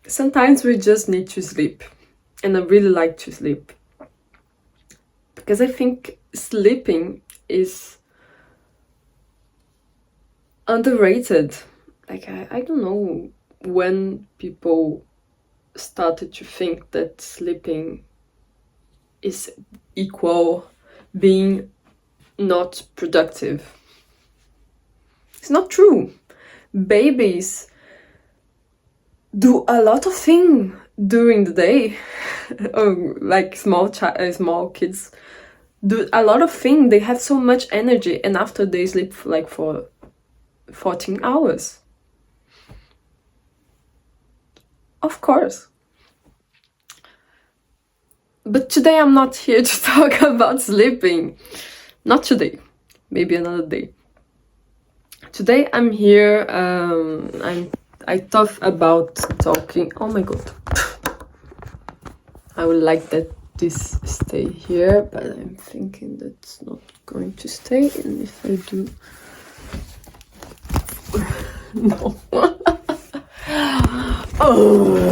Sometimes we just need to sleep, and I really like to sleep because I think sleeping is underrated. Like, I don't know when people started to think that sleeping is equal being not productive. It's not true. Babies do a lot of things during the day. Like small kids do a lot of things. They have so much energy, and after they sleep like for 14 hours. Of course. But today I'm not here to talk about sleeping. Not today. Maybe another day. Today I'm here. I thought about talking. Oh my god. I would like that this stay here, but I'm thinking that's not going to stay. And if I do, no. Oh.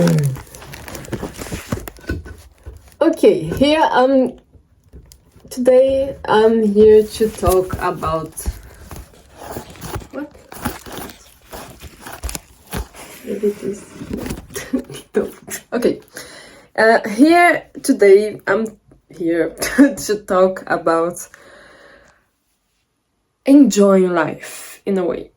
Okay, here today I'm here to talk about what? Maybe it is. No. Okay. Here today I'm here to talk about enjoying life in a way.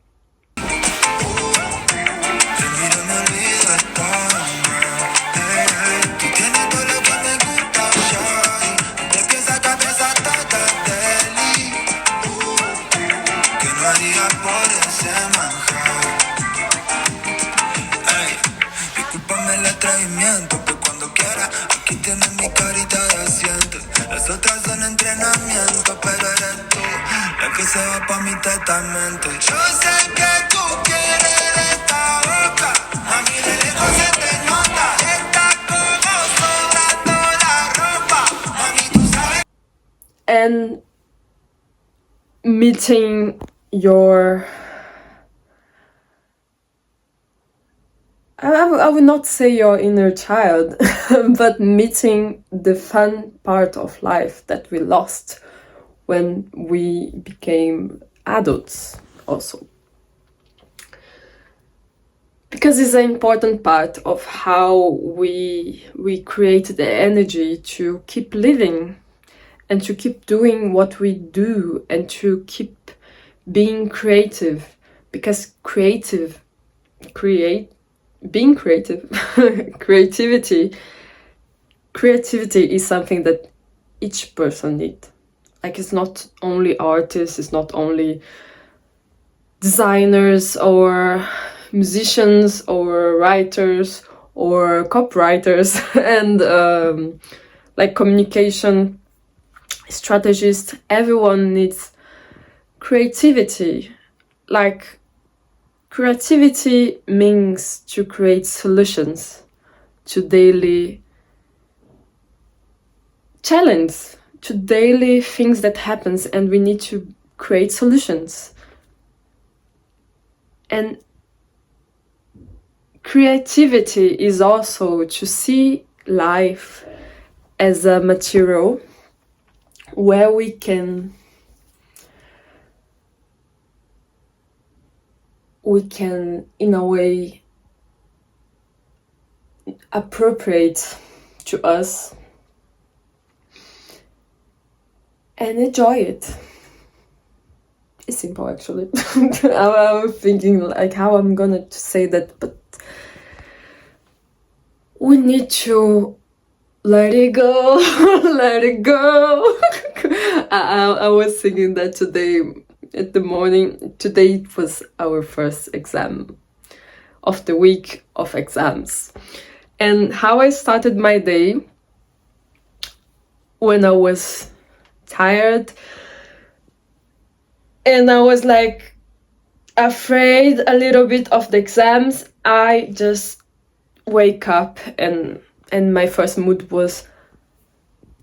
And meeting your I would not say your inner child, but meeting the fun part of life that we lost when we became adults also. Because it's an important part of how we create the energy to keep living and to keep doing what we do and to keep being creative. Because being creative, creativity is something that each person needs. Like, it's not only artists, it's not only designers or musicians or writers or copywriters and like communication strategists. Everyone needs creativity. Like, creativity means to create solutions to daily challenge, to daily things that happens, and we need to create solutions. And creativity is also to see life as a material where we can in a way appropriate to us and enjoy it. It's simple, actually. I was thinking like how I'm gonna say that, but we need to let it go. Let it go. I was thinking that today at the morning. Today was our first exam of the week of exams, and how I started my day when I was tired and I was like afraid a little bit of the exams, I just wake up and my first mood was,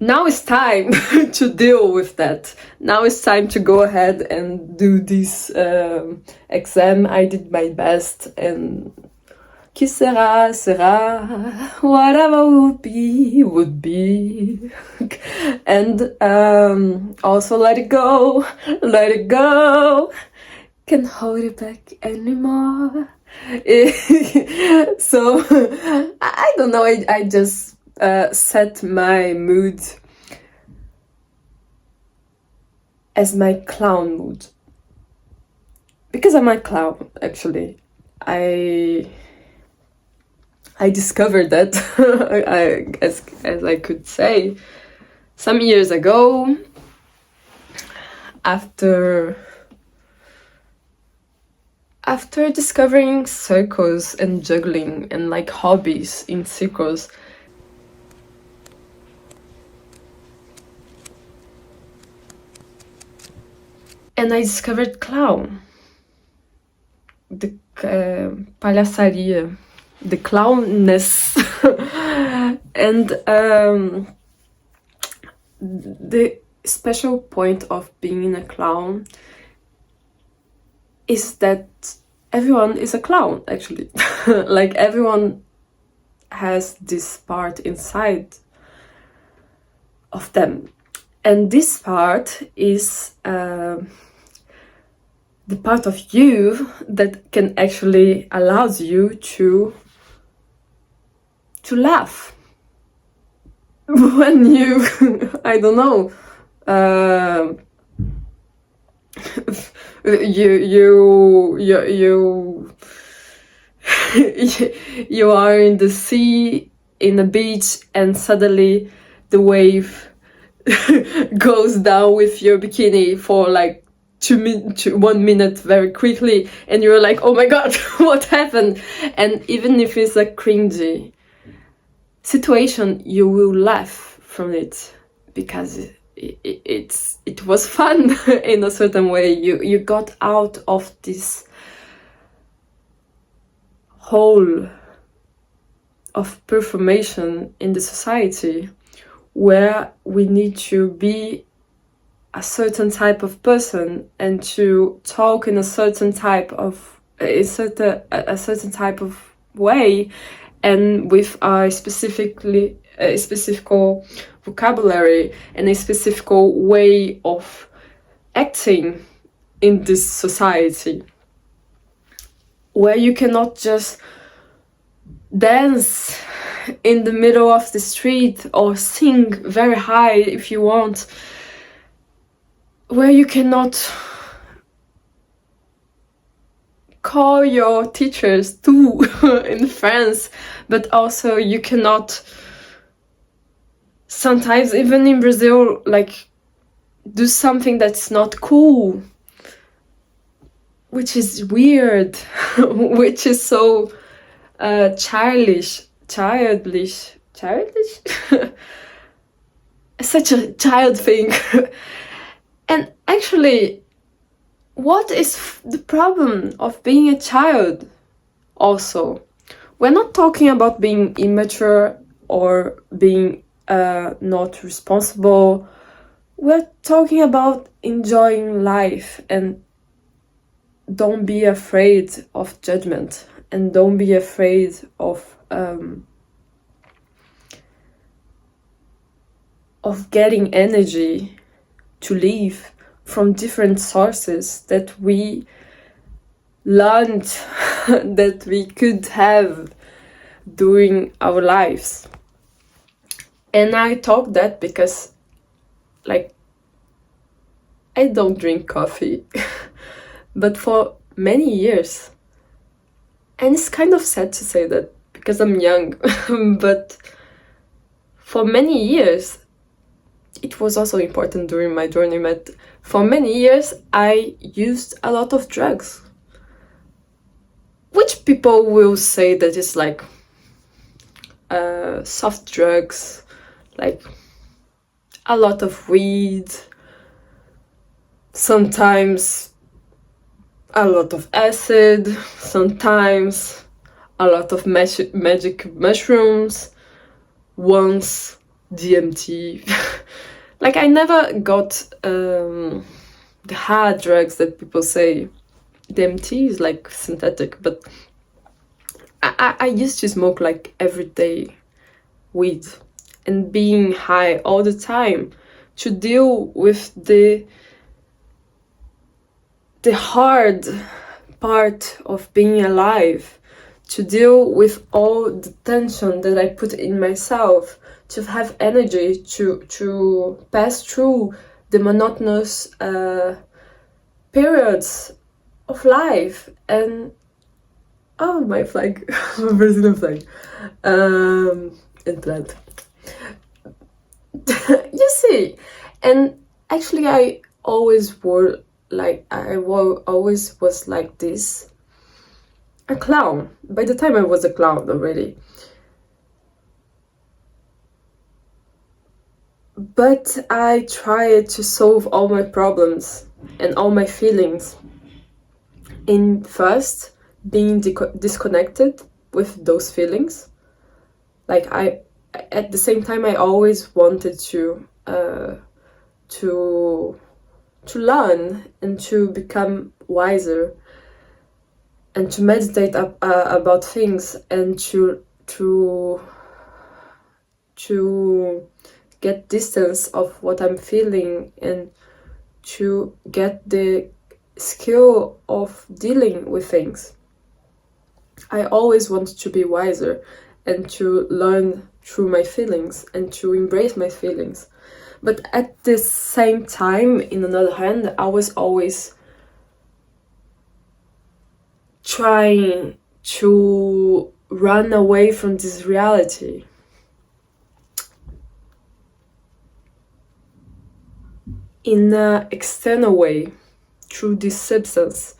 now it's time to deal with that. Now it's time to go ahead and do this exam. I did my best, and qui sera, sera, whatever would be, would be. And also let it go, let it go. Can't hold it back anymore. So I don't know, I just set my mood as my clown mood, because I'm a clown. Actually, I discovered that as I could say some years ago, after discovering circles and juggling and like hobbies in circles. And I discovered clown, the palhaçaria, the clownness. And the special point of being a clown is that everyone is a clown, actually. Like, everyone has this part inside of them. And this part is the part of you that can actually allows you to laugh. When you, I don't know, you are in the sea, in a beach, and suddenly the wave goes down with your bikini for like 1 minute very quickly, and you're like, oh my god, what happened? And even if it's a cringy situation, you will laugh from it, because it was fun in a certain way. You got out of this hole of performation in the society, where we need to be a certain type of person and to talk in a certain type of way, and with a specific vocabulary and a specific way of acting in this society, where you cannot just dance in the middle of the street or sing very high if you want, where you cannot call your teachers too in France, but also you cannot, sometimes even in Brazil, like, do something that's not cool, which is weird, which is so childish, such a child thing. And actually, what is the problem of being a child? Also, we're not talking about being immature or being not responsible. We're talking about enjoying life, and don't be afraid of judgment, and don't be afraid of getting energy to live from different sources that we learned that we could have during our lives. And I talk that because, like, I don't drink coffee, but for many years, and it's kind of sad to say that because I'm young, but for many years, it was also important during my journey, but for many years I used a lot of drugs, which people will say that it's like soft drugs, like a lot of weed, sometimes a lot of acid, sometimes a lot of magic mushrooms, once DMT. Like, I never got the hard drugs that people say. DMT is like synthetic, but I used to smoke like everyday weed and being high all the time to deal with the hard part of being alive, to deal with all the tension that I put in myself, to have energy to pass through the monotonous periods of life. And oh, my flag, my Brazilian flag, entrada. You see, and actually I always wore like, always was like this, a clown. By the time I was a clown already. But I tried to solve all my problems and all my feelings in first being disconnected with those feelings. Like, at the same time, I always wanted to learn and to become wiser and to meditate about things and to get distance of what I'm feeling and to get the skill of dealing with things. I always wanted to be wiser and to learn through my feelings and to embrace my feelings. But at the same time, in another hand, I was always trying to run away from this reality. In an external way, through this substance.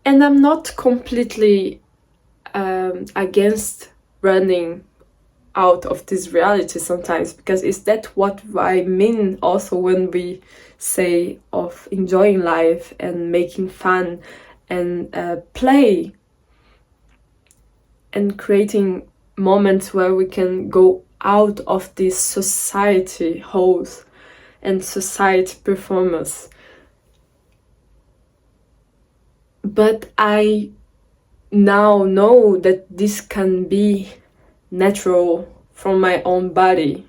And I'm not completely against running out of this reality sometimes, because is that what I mean also when we say of enjoying life and making fun and play and creating moments where we can go out of this society holes and society performance. But I now know that this can be natural from my own body.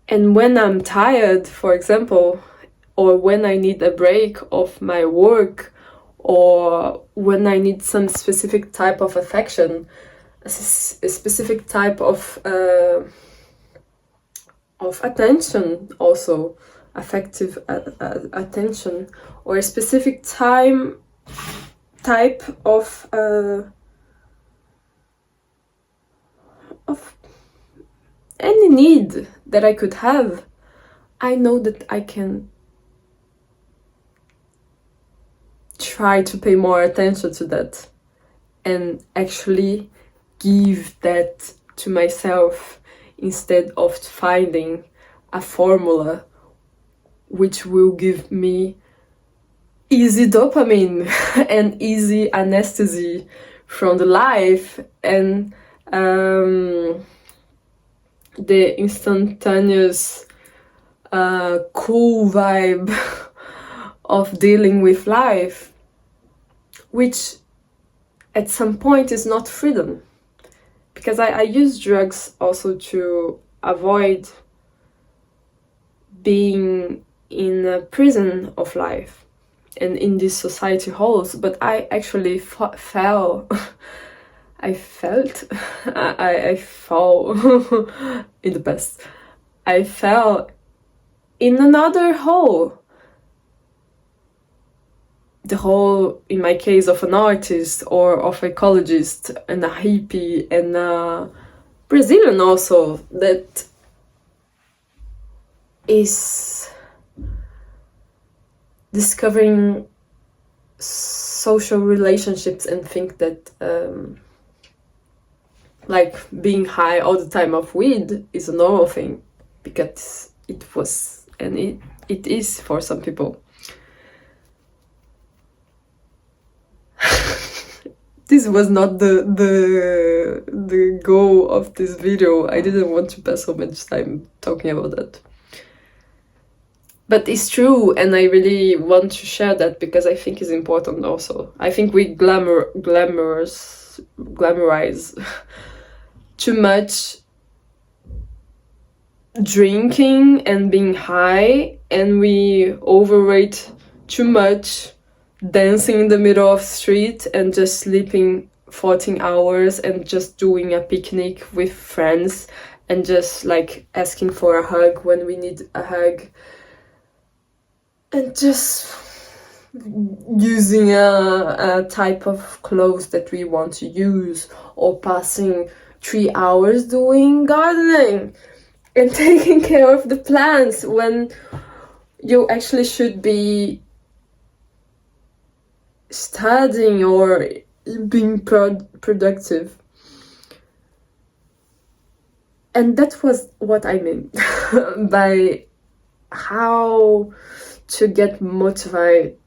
And when I'm tired, for example, or when I need a break of my work, or when I need some specific type of affection, a specific type of attention, also affective attention, or a specific type of any need that I could have, I know that I can try to pay more attention to that and actually give that to myself instead of finding a formula which will give me easy dopamine and easy anesthesia from the life and the instantaneous cool vibe of dealing with life, which at some point is not freedom. Because I use drugs also to avoid being in a prison of life and in these society halls, but I actually fell. I felt, I fall in the past. I fell in another hole. The hole, in my case, of an artist or of an ecologist and a hippie and a Brazilian also, that is discovering social relationships and think that like being high all the time of weed is a normal thing, because it was and it it is for some people. This was not the goal of this video. I didn't want to pass so much time talking about that. But it's true, and I really want to share that because I think it's important also. I think we glamorize too much drinking and being high, and we overrate too much dancing in the middle of the street and just sleeping 14 hours and just doing a picnic with friends and just like asking for a hug when we need a hug, and just using a type of clothes that we want to use, or passing 3 hours doing gardening and taking care of the plants when you actually should be studying or being productive. And that was what I meant by how to get motivated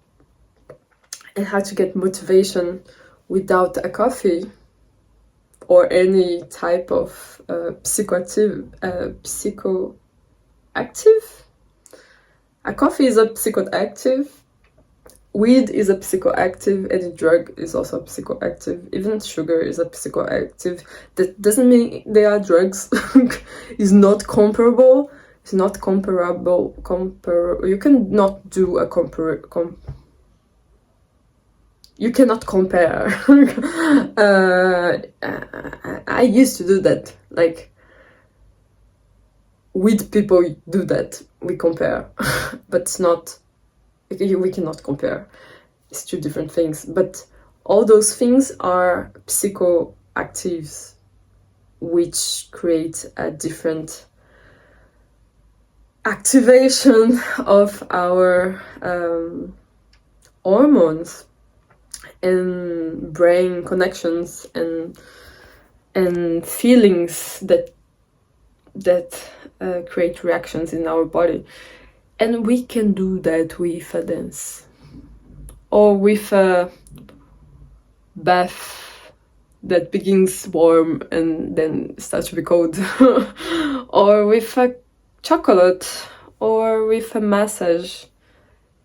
and how to get motivation without a coffee or any type of psychoactive. A coffee is a psychoactive. Weed is a psychoactive, any drug is also a psychoactive, even sugar is a psychoactive. That doesn't mean they are drugs. It's not comparable. It's not comparable. You cannot do a you cannot compare. I used to do that. Like, with people do that. We compare. But it's not... We cannot compare. It's two different things. But all those things are psychoactives, which create a different activation of our hormones and brain connections and feelings that create reactions in our body. And we can do that with a dance, or with a bath that begins warm and then starts to be cold, or with a chocolate, or with a massage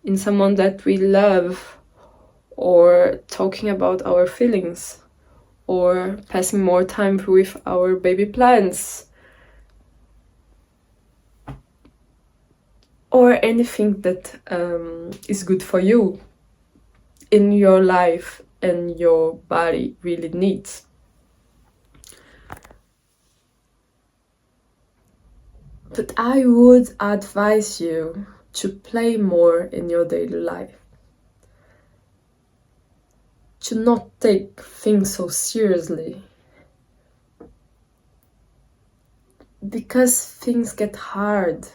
in someone that we love, or talking about our feelings, or passing more time with our baby plants, or anything that is good for you in your life and your body really needs. But I would advise you to play more in your daily life. To not take things so seriously. Because things get hard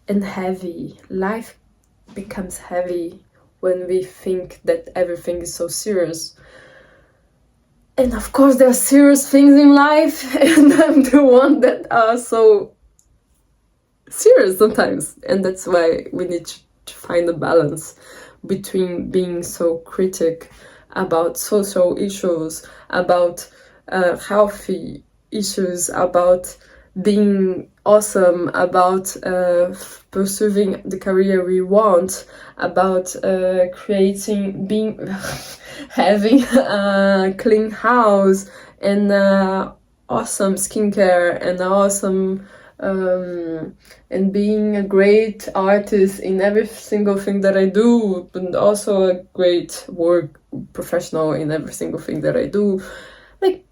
and heavy. Life becomes heavy when we think that everything is so serious. And of course there are serious things in life, and I'm the one that are so serious sometimes. And that's why we need to find a balance between being so critic about social issues, about healthy issues, about being awesome, about pursuing the career we want, about having a clean house and awesome skincare and awesome and being a great artist in every single thing that I do, and also a great work professional in every single thing that I do. Like,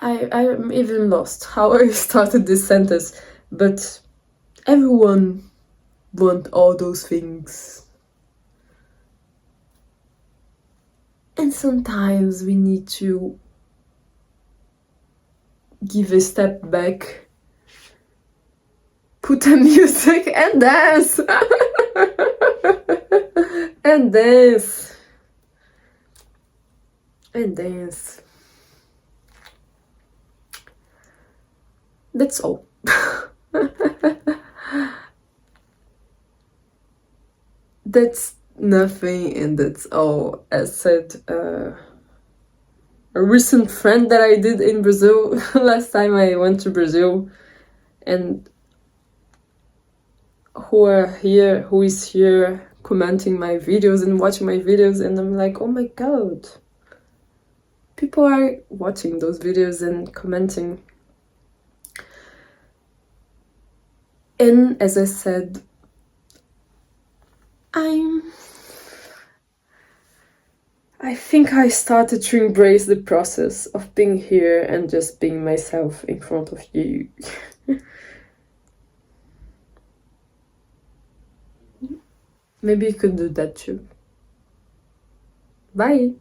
I'm even lost how I started this sentence, but everyone wants all those things. And sometimes we need to give a step back, put on music and dance. And dance. And dance. That's all. that's nothing, and that's all. As said, a recent friend that I did in Brazil last time I went to Brazil, and who is here commenting my videos and watching my videos, and I'm like, oh my god, people are watching those videos and commenting. And as I said, I think I started to embrace the process of being here and just being myself in front of you. Maybe you could do that too. Bye!